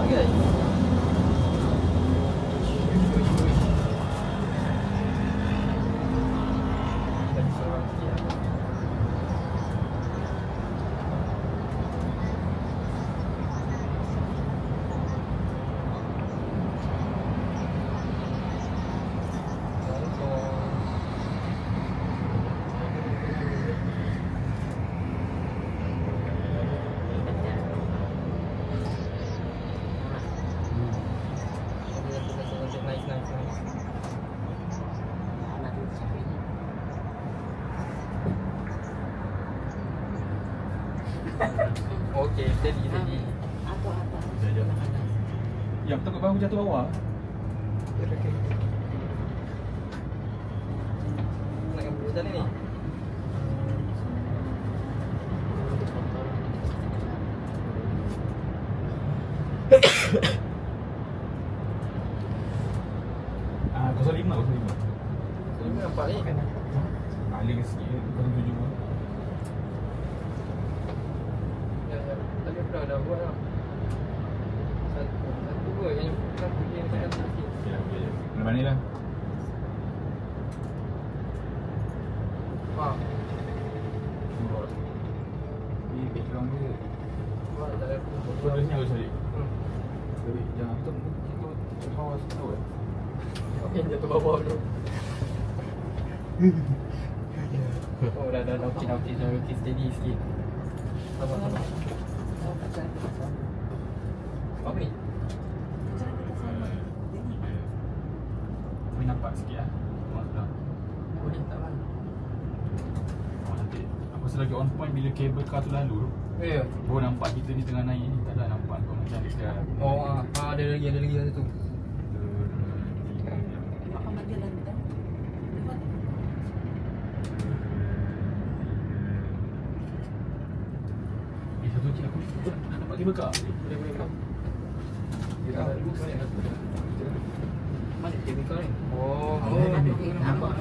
guys. Lagi seorang sikit lah. Okey, steady. Yang takut bahu jatuh bawah. Nak ambil jalan ni. Ah, 05. Ini nampak ni. Aling sikit 07. Ya, tadi aku dah buat dah. Satu kot yang satu dia yang satu sikit. Ya. Mana ni lah. Ni background dia. Buat tak ada. Kau ni harus cari. Jadi jangan tu bawah tu. Okey, jatuh bawah dulu. Oh, dah okey, steady sikit. Sabar. Apa ni? Kau nampak sikit lah. Maaf. Boleh tak bang? Nanti aku rasa lagi on point bila kabel car tu lalu. Ya. Baru nampak kita ni tengah naik ni. Tak ada nampak kau macam dekat. Oh, ada lagi satu. Satu cik aku nak nampak kabel car. Boleh kau. Mana kabel kau ni? Oh, Nampak.